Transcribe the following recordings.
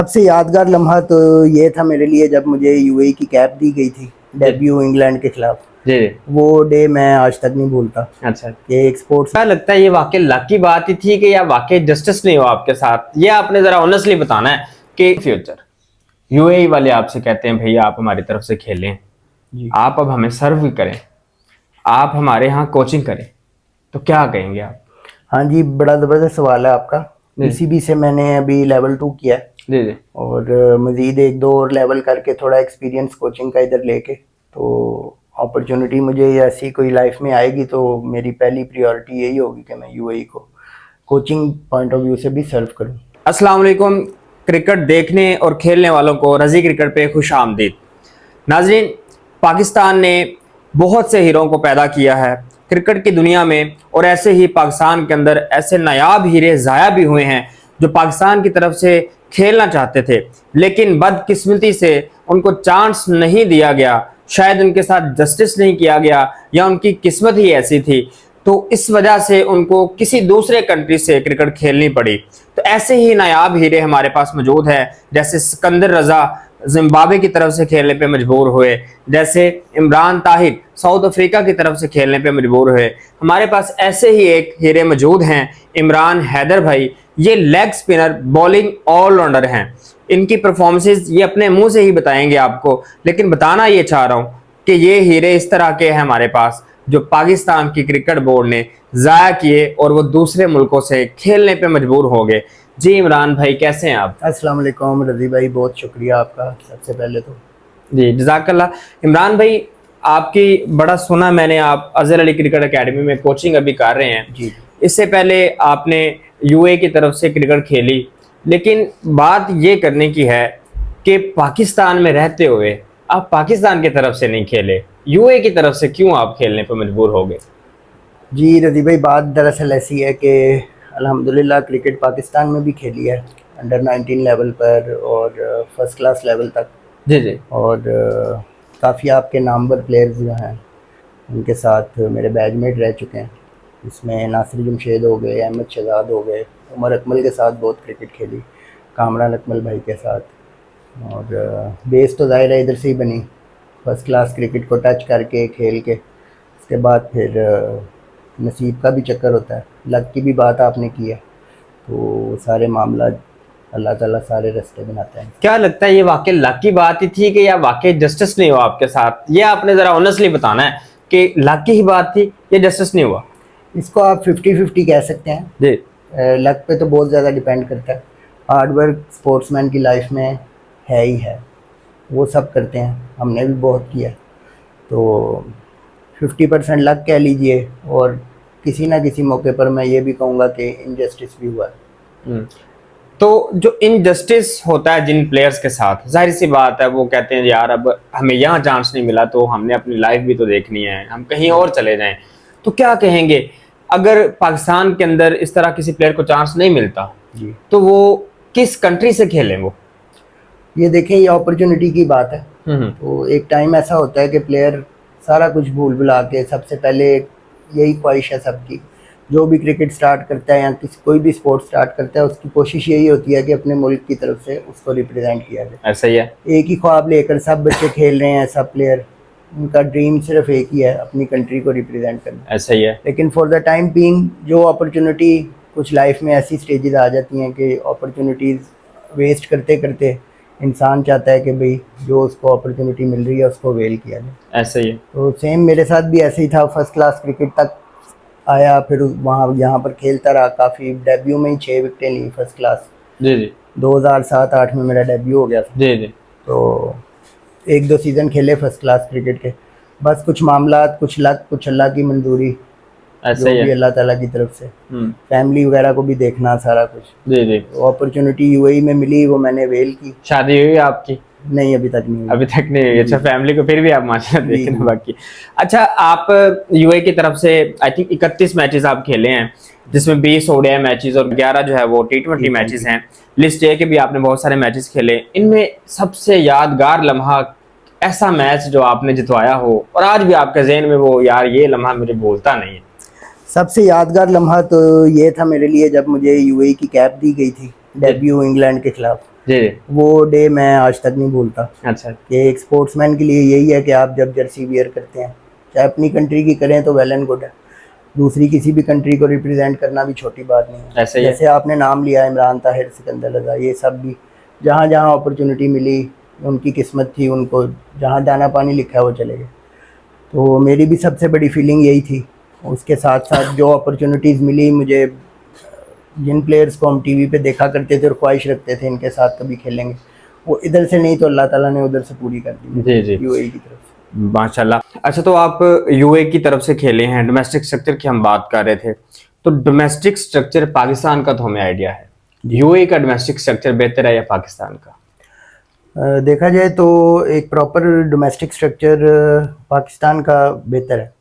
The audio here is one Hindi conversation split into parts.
सबसे यादगार लम्हा तो ये था मेरे लिए जब मुझे यूएई की कैप दी गई थी डेब्यू इंग्लैंड के खिलाफ। जी। वो डे मैं आज तक नहीं भूलता। अच्छा, ये एक स्पोर्ट्स क्या लगता है ये वाकई लक की बात ही थी कि या वाकई जस्टिस नहीं हुआ आपके साथ? ये आपने जरा ऑनेस्टली बताना है कि फ्यूचर यूएई वाले आपसे कहते हैं भैया आप हमारी तरफ से खेलें, जी। आप अब हमें सर्व करें, आप हमारे यहाँ कोचिंग करें, तो क्या कहेंगे आप? हाँ जी, बड़ा ज़बरदस्त सवाल है आपका। जी। पीसीबी से मैंने अभी लेवल 2 किया है जी जी। और मज़ीद एक दो और लेवल करके थोड़ा एक्सपीरियंस कोचिंग का इधर लेके, तो अपॉर्चुनिटी मुझे ऐसी कोई लाइफ में आएगी तो मेरी पहली प्रायोरिटी यही होगी कि मैं यूएई को कोचिंग पॉइंट ऑफ व्यू से भी सर्व करूँ। अस्सलाम वालेकुम। क्रिकेट देखने और खेलने वालों को रजी क्रिकेट पे खुश आमदीद। नाजरीन, पाकिस्तान ने बहुत से हीरों को पैदा किया है क्रिकेट की दुनिया में, और ऐसे ही पाकिस्तान के अंदर ऐसे नायाब हीरे ज़ाया भी हुए हैं जो पाकिस्तान की तरफ से खेलना चाहते थे, लेकिन बदकिस्मती से उनको चांस नहीं दिया गया, शायद उनके साथ जस्टिस नहीं किया गया या उनकी किस्मत ही ऐसी थी, तो इस वजह से उनको किसी दूसरे कंट्री से क्रिकेट खेलनी पड़ी। तो ऐसे ही नायाब हीरे हमारे पास मौजूद हैं, जैसे सिकंदर रजा जिम्बाब्वे की तरफ से खेलने पे मजबूर हुए, जैसे इमरान ताहिर साउथ अफ्रीका की तरफ से खेलने पे मजबूर हुए। हमारे पास ऐसे ही एक हीरे मौजूद हैं, इमरान हैदर भाई। ये लेग स्पिनर, बॉलिंग ऑलराउंडर हैं। इनकी परफॉर्मेंसेज ये अपने मुंह से ही बताएंगे आपको, लेकिन बताना ये चाह रहा हूँ कि ये हीरे इस तरह के हैं हमारे पास जो पाकिस्तान की क्रिकेट बोर्ड ने ज़ाया किए और वो दूसरे मुल्कों से खेलने पे मजबूर हो गए। जी इमरान भाई, कैसे हैं आप? अस्सलाम वालेकुम रज़ी भाई, बहुत शुक्रिया आपका सबसे पहले तो। जी जज़ाकल्लाह। इमरान भाई, आपकी बड़ा सुना मैंने, आप अज़हर अली क्रिकेट एकेडमी में कोचिंग अभी कर रहे हैं। जी। इससे पहले आपने यूए की तरफ से क्रिकेट खेली, लेकिन बात ये करने की है कि पाकिस्तान में रहते हुए आप पाकिस्तान की तरफ से नहीं खेले, यूए की तरफ से क्यों आप खेलने पर मजबूर हो गए? जी रज़ी भाई, बात दरअसल ऐसी है कि अल्हम्दुलिल्लाह क्रिकेट पाकिस्तान में भी खेली है, अंडर 19 लेवल पर और फर्स्ट क्लास लेवल तक। जी जी। और काफ़ी आपके नामवर प्लेयर्स जो हैं उनके साथ मेरे बैचमेट रह चुके हैं। इसमें नासिर जमशेद हो गए, अहमद शहजाद हो गए, उमर अकमल के साथ बहुत क्रिकेट खेली, कामरान अकमल भाई के साथ। और बेस तो ज़ाहिर है इधर से ही बनी, फर्स्ट क्लास क्रिकेट को टच करके खेल के। उसके बाद फिर नसीब का भी चक्कर होता है, लक की भी बात आपने की है, तो सारे मामला अल्लाह ताला सारे रास्ते बनाते हैं। क्या लगता है ये वाकई लक की बात ही थी कि या वाकई जस्टिस नहीं हुआ आपके साथ? ये आपने ज़रा ऑनेस्टली बताना है कि लक की ही बात थी या जस्टिस नहीं हुआ? इसको आप 50-50 कह सकते हैं जी। लक पे तो बहुत ज़्यादा डिपेंड करता है। हार्डवर्क स्पोर्ट्समैन की लाइफ में है ही है, वो सब करते हैं, हमने भी बहुत किया। तो 50% लक कह लीजिए, और किसी ना किसी मौके पर मैं ये भी कहूँगा कि इनजस्टिस भी हुआ है। तो जो इनजस्टिस होता है जिन प्लेयर्स के साथ, जाहिर सी बात है वो कहते हैं यार अब हमें यहाँ चांस नहीं मिला तो हमने अपनी लाइफ भी तो देखनी है, हम कहीं और चले जाएं। तो क्या कहेंगे अगर पाकिस्तान के अंदर इस तरह किसी प्लेयर को चांस नहीं मिलता जी। तो वो किस कंट्री से खेलें? वो ये देखें, ये अपॉर्चुनिटी की बात है। तो एक टाइम ऐसा होता है कि प्लेयर सारा कुछ भूल भुला के, सबसे पहले यही ख्वाहिश है सबकी, जो भी क्रिकेट स्टार्ट करता है या कोई भी स्पोर्ट स्टार्ट करता है, उसकी कोशिश यही होती है कि अपने मुल्क की तरफ से उसको रिप्रेजेंट किया जाए। ऐसा ही है। एक ही ख्वाब लेकर सब बच्चे खेल रहे हैं, सब प्लेयर, उनका ड्रीम सिर्फ एक ही है, अपनी कंट्री को रिप्रेजेंट करना। ऐसा ही है। लेकिन फॉर द टाइम बीइंग जो अपॉर्चुनिटी, कुछ लाइफ में ऐसी स्टेजेस आ जाती हैं कि अपॉर्चुनिटीज़ वेस्ट करते करते इंसान चाहता है कि भाई जो उसको अपॉर्चुनिटी मिल रही है उसको वेल किया जाए। ऐसा ही है। तो सेम मेरे साथ भी ऐसे ही था, फर्स्ट क्लास क्रिकेट तक आया, फिर वहाँ यहाँ पर खेलता रहा काफ़ी, डेब्यू में ही 6 विकेटें ली फर्स्ट क्लास। जी जी। 2007-8 में मेरा डेब्यू हो गया था। जी जी। तो 1-2 सीज़न खेले फर्स्ट क्लास क्रिकेट के, बस कुछ मामला, कुछ लक, कुछ अल्लाह की मंजूरी, ऐसा जो ही भी है। अल्लाह ताला की तरफ से, फैमिली वगैरह को भी देखना सारा कुछ। जी जी। तो अपॉर्चुनिटी यूएई में मिली, वो मैंने वेल की। शादी हुई आपकी? नहीं, अभी तक नहीं हुई। अभी तक नहीं हुई। अच्छा, फैमिली को फिर भी आप माशाल्लाह जी, देखें जी। बाकी। अच्छा, आप यूए की तरफ से आई थिंक 31 मैचेस आप खेले हैं, जिसमें 20 ओडीआई मैचेस और 11 जो है वो टी20 मैचेस हैं। लिस्ट ए के भी आपने बहुत सारे मैचेस खेले। इनमें सबसे यादगार लम्हा, ऐसा मैच जो आपने जितवाया हो और आज भी आपके जहन में वो यार ये लम्हा मुझे भूलता नहीं है? सबसे यादगार लम्हा तो ये था मेरे लिए जब मुझे यूएई की कैप दी गई थी डेब्यू इंग्लैंड के खिलाफ। जी। वो डे मैं आज तक नहीं भूलता। अच्छा। कि एक स्पोर्ट्समैन के लिए यही है कि आप जब जर्सी वियर करते हैं, चाहे अपनी कंट्री की करें तो वेल एंड गुड है, दूसरी किसी भी कंट्री को रिप्रेजेंट करना भी छोटी बात नहीं है। ऐसे ही है। जैसे आपने नाम लिया इमरान ताहिर, सिकंदर रजा, ये सब भी जहाँ जहाँ अपॉर्चुनिटी मिली, उनकी किस्मत थी, उनको जहाँ दाना पानी लिखा है वो चले गए। तो मेरी भी सबसे बड़ी फीलिंग यही थी। उसके साथ साथ जो अपॉर्चुनिटीज़ मिली मुझे, जिन प्लेयर्स को हम टीवी पे देखा करते थे और ख्वाहिश रखते थे इनके साथ कभी खेलेंगे, वो इधर से नहीं तो अल्लाह ताला ने उधर से पूरी कर दी। जी जी, यूएई की तरफ से। माशाल्लाह। अच्छा, तो आप यूए की तरफ से खेले हैं, डोमेस्टिक स्ट्रक्चर की हम बात कर रहे थे, तो डोमेस्टिक स्ट्रक्चर पाकिस्तान का तो हमें आइडिया है, यूए का डोमेस्टिक स्ट्रक्चर बेहतर है या पाकिस्तान का? देखा जाए तो एक प्रॉपर डोमेस्टिक स्ट्रक्चर पाकिस्तान का बेहतर है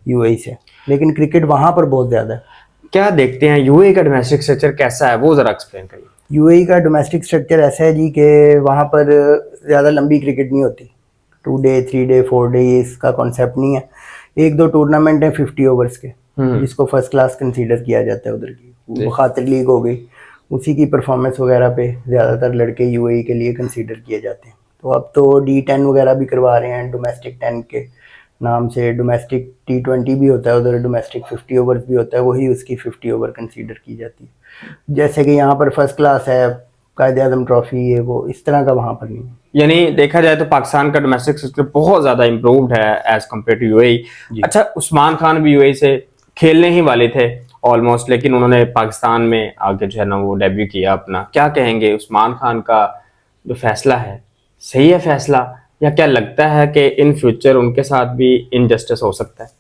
यूएई से, लेकिन क्रिकेट वहाँ पर बहुत ज़्यादा है। क्या देखते हैं यूए का डोमेस्टिक स्ट्रक्चर कैसा है, वो जरा एक्सप्लेन करिए। यूएई का डोमेस्टिक स्ट्रक्चर ऐसा है जी कि वहाँ पर ज़्यादा लंबी क्रिकेट नहीं होती, 2 डे 3 डे 4 डे इसका कॉन्सेप्ट नहीं है। 1-2 टूर्नामेंट हैं 50 ओवर्स के, जिसको फर्स्ट क्लास कंसीडर किया जाता है उधर की। वो खातिर लीग हो गई, उसी की परफॉर्मेंस वगैरह पे ज़्यादातर लड़के यूएई के लिए कंसीडर किए जाते हैं। तो अब तो D10 वगैरह भी करवा रहे हैं डोमेस्टिक 10 के नाम से। डोमेस्टिक T20 भी होता है उधर, डोमेस्टिक 50 ओवर्स भी होता है, वही उसकी 50 ओवर कंसीडर की जाती है। जैसे कि यहाँ पर फर्स्ट क्लास है, कायदे आज़म ट्रॉफी, ये वो इस तरह का वहाँ पर नहीं है। यानी देखा जाए तो पाकिस्तान का डोमेस्टिक स्ट्रक्चर बहुत ज्यादा इम्प्रूव्ड है एज कम्पेयर टू यूएई। अच्छा, उस्मान खान भी यूएई से खेलने ही वाले थे ऑलमोस्ट, लेकिन उन्होंने पाकिस्तान में आके जो है ना वो डेब्यू किया अपना। क्या कहेंगे उस्मान खान का जो फैसला है, सही है फैसला, या क्या लगता है कि इन फ्यूचर उनके साथ भी इनजस्टिस हो सकता है?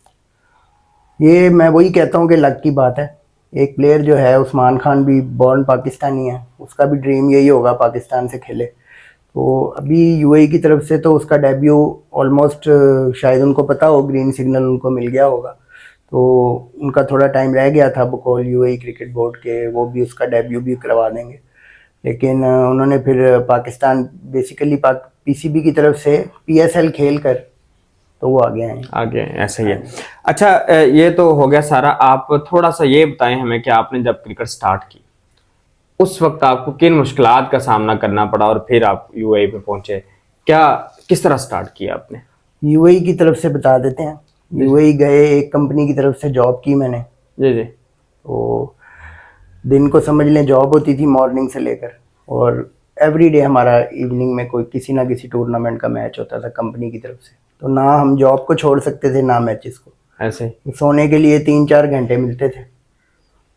ये मैं वही कहता हूँ कि लक की बात है। एक प्लेयर जो है उस्मान खान भी बॉर्न पाकिस्तानी है, उसका भी ड्रीम यही होगा पाकिस्तान से खेले। तो अभी यूएई की तरफ से तो उसका डेब्यू ऑलमोस्ट, शायद उनको पता हो, ग्रीन सिग्नल उनको मिल गया होगा, तो उनका थोड़ा टाइम रह गया था बकौल यूएई क्रिकेट बोर्ड के, वो भी उसका डेब्यू भी करवा देंगे। लेकिन उन्होंने फिर पाकिस्तान बेसिकली पीसीबी की तरफ से पीएसएल खेल कर तो वो आगे आए। आगे ऐसा ही है। अच्छा, ये तो हो गया सारा। आप थोड़ा सा ये बताएं हमें कि आपने जब क्रिकेट स्टार्ट की उस वक्त आपको किन मुश्किलात का सामना करना पड़ा और फिर आप यूएई पे पहुंचे, क्या किस तरह स्टार्ट किया आपने? यूएई की तरफ से बता देते हैं। यूएई गए, एक कंपनी की तरफ से जॉब की मैंने। जी जी। तो दिन को समझ लें जॉब होती थी मॉर्निंग से लेकर, और एवरी डे हमारा इवनिंग में कोई किसी ना किसी टूर्नामेंट का मैच होता था कंपनी की तरफ से। तो ना हम जॉब को छोड़ सकते थे ना मैचेस को, ऐसे सोने के लिए 3-4 घंटे मिलते थे।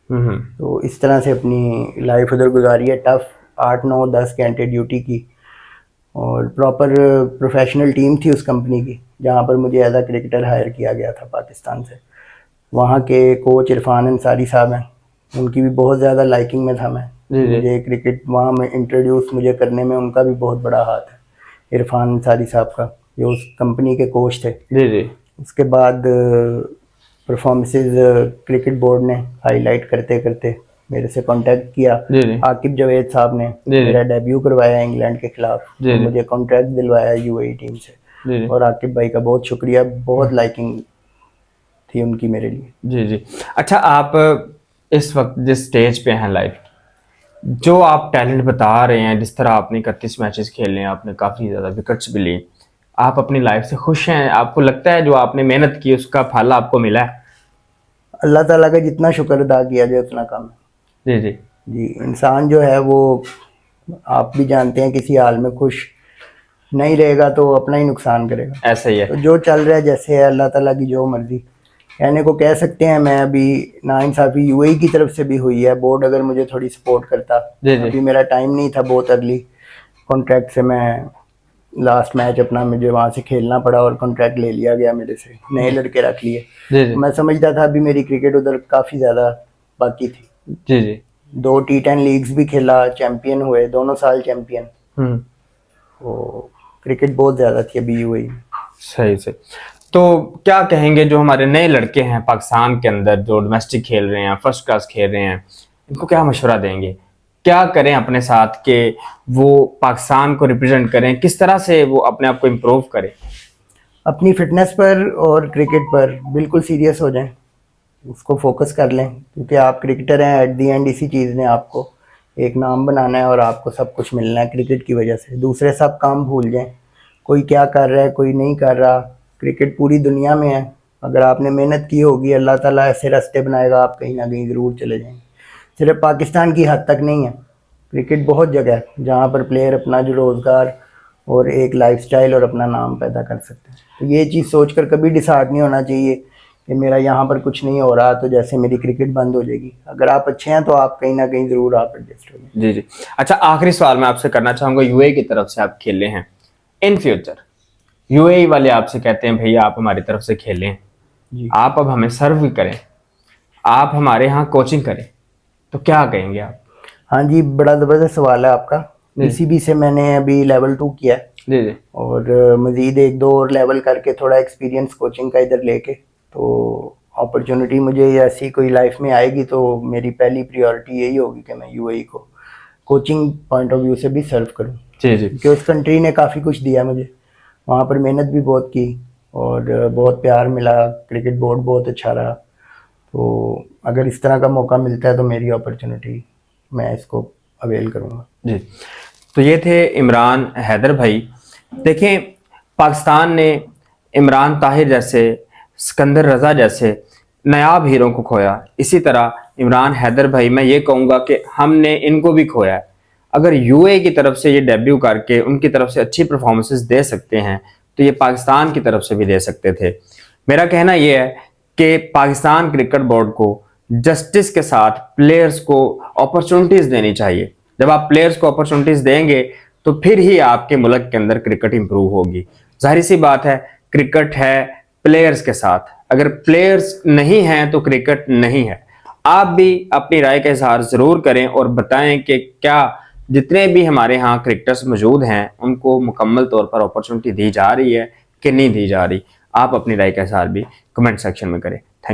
तो इस तरह से अपनी लाइफ उधर गुजारी है। टफ 8-9-10 घंटे ड्यूटी की, और प्रॉपर प्रोफेशनल टीम थी उस कंपनी की जहाँ पर मुझे एज अ क्रिकेटर हायर किया गया था पाकिस्तान से। वहाँ के कोच इरफान अंसारी साहब हैं, उनकी भी बहुत ज़्यादा लाइकिंग में था मैं। मुझे क्रिकेट वहाँ में इंट्रोड्यूस मुझे करने में उनका भी बहुत बड़ा हाथ है, इरफान अंसारी साहब का, जो उस कंपनी के कोच थे। जी जी। उसके बाद परफॉर्मेंसेस क्रिकेट बोर्ड ने हाईलाइट करते करते मेरे से कांटेक्ट किया। आकिब जावेद साहब ने मेरा डेब्यू करवाया इंग्लैंड के खिलाफ, तो मुझे कॉन्ट्रैक्ट दिलवाया यूएई टीम से। और आकिब भाई का बहुत शुक्रिया, बहुत लाइकिंग थी उनकी मेरे लिए। जी जी। अच्छा, आप इस वक्त जिस स्टेज पे हैं लाइफ, जो आप टैलेंट बता रहे हैं, जिस तरह आपने 31 मैचेस खेले हैं, आपने काफ़ी ज़्यादा विकेट्स भी ली, आप अपनी लाइफ से खुश हैं? आपको लगता है जो आपने मेहनत की उसका फल आपको मिला है? अल्लाह ताला का जितना शुक्र अदा किया जाए उतना कम है। जी जी जी। इंसान जो है वो, आप भी जानते हैं, किसी हाल में खुश नहीं रहेगा तो अपना ही नुकसान करेगा। ऐसा ही है। तो जो चल रहा है जैसे है, अल्लाह ताला की जो मर्जी, कहने को कह सकते हैं। मैं अभी नाइंसाफ़ी यूएई की तरफ से भी हुई है, बोर्ड अगर मुझे थोड़ी सपोर्ट करता। अभी मेरा टाइम नहीं था, बहुत अर्ली कॉन्ट्रैक्ट से मैं लास्ट मैच अपना मुझे वहाँ से खेलना पड़ा और कॉन्ट्रैक्ट ले लिया गया मेरे से, नए लड़के रख लिए। मैं समझता था अभी मेरी क्रिकेट उधर काफ़ी ज़्यादा बाकी थी। जी जी। 2 T10 लीग्स भी खेला, चैम्पियन हुए, दोनों साल चैम्पियन। तो क्रिकेट बहुत ज़्यादा थी अभी यूएई में। सही से। तो क्या कहेंगे जो हमारे नए लड़के हैं पाकिस्तान के अंदर, जो डोमेस्टिक खेल रहे हैं, फर्स्ट क्लास खेल रहे हैं, इनको क्या मशवरा देंगे? क्या करें अपने साथ कि वो पाकिस्तान को रिप्रेजेंट करें? किस तरह से वो अपने आप को इम्प्रूव करें? अपनी फिटनेस पर और क्रिकेट पर बिल्कुल सीरियस हो जाएं, उसको फोकस कर लें, क्योंकि आप क्रिकेटर हैं। एट दी एंड इसी चीज़ ने आपको एक नाम बनाना है और आपको सब कुछ मिलना है क्रिकेट की वजह से। दूसरे सब काम भूल जाएं, कोई क्या कर रहा है कोई नहीं कर रहा, क्रिकेट पूरी दुनिया में है। अगर आपने मेहनत की होगी अल्लाह ताला ऐसे रास्ते बनाएगा, आप कहीं ना कहीं ज़रूर चले जाएंगे। सिर्फ पाकिस्तान की हद तक नहीं है, क्रिकेट बहुत जगह है जहाँ पर प्लेयर अपना जो रोज़गार और एक लाइफस्टाइल और अपना नाम पैदा कर सकते हैं। तो ये चीज़ सोचकर कभी डिसहार्ट नहीं होना चाहिए कि मेरा यहाँ पर कुछ नहीं हो रहा तो जैसे मेरी क्रिकेट बंद हो जाएगी। अगर आप अच्छे हैं तो आप कहीं ना कहीं ज़रूर आप एडजस्ट हो जाएंगे। जी जी। अच्छा, आखिरी सवाल मैं आपसे करना चाहूँगा, यूएई की तरफ से आप खेले हैं, इन फ्यूचर यूएई वाले आपसे कहते हैं भैया आप हमारी तरफ से खेलें, जी आप अब हमें सर्व करें, आप हमारे यहाँ कोचिंग करें, तो क्या कहेंगे आप? हाँ जी, बड़ा ज़बरदस्त सवाल है आपका। जी। पीसीबी से मैंने अभी लेवल 2 किया है जी जी। और मज़ीद 1-2 और लेवल करके थोड़ा एक्सपीरियंस कोचिंग का इधर लेके, तो अपॉर्चुनिटी मुझे ऐसी कोई लाइफ में आएगी तो मेरी पहली प्रायोरिटी यही होगी कि मैं यूएई को कोचिंग पॉइंट ऑफ व्यू से भी सर्व करूं, जी जी। क्योंकि उस कंट्री ने काफ़ी कुछ दिया मुझे, वहाँ पर मेहनत भी बहुत की और बहुत प्यार मिला, क्रिकेट बोर्ड बहुत अच्छा रहा। तो अगर इस तरह का मौका मिलता है तो मेरी अपॉर्चुनिटी मैं इसको अवेल करूँगा। जी, तो ये थे इमरान हैदर भाई। देखें, पाकिस्तान ने इमरान ताहिर जैसे, सिकंदर रजा जैसे नायाब हीरो को खोया, इसी तरह इमरान हैदर भाई, मैं ये कहूँगा कि हमने इनको भी खोया है। अगर यूए की तरफ से ये डेब्यू करके उनकी तरफ से अच्छी परफॉर्मेंसेस दे सकते हैं तो ये पाकिस्तान की तरफ से भी दे सकते थे। मेरा कहना ये है कि पाकिस्तान क्रिकेट बोर्ड को जस्टिस के साथ प्लेयर्स को अपॉर्चुनिटीज़ देनी चाहिए। जब आप प्लेयर्स को अपॉर्चुनिटीज़ देंगे तो फिर ही आपके मुल्क के अंदर क्रिकेट इंप्रूव होगी। जाहिर सी बात है, क्रिकेट है प्लेयर्स के साथ, अगर प्लेयर्स नहीं हैं तो क्रिकेट नहीं है। आप भी अपनी राय का इजहार ज़रूर करें और बताएं कि क्या जितने भी हमारे यहाँ क्रिकेटर्स मौजूद हैं उनको मुकम्मल तौर पर अपॉर्चुनिटी दी जा रही है कि नहीं दी जा रही। आप अपनी राय का इजहार भी कमेंट सेक्शन में करें। थैंक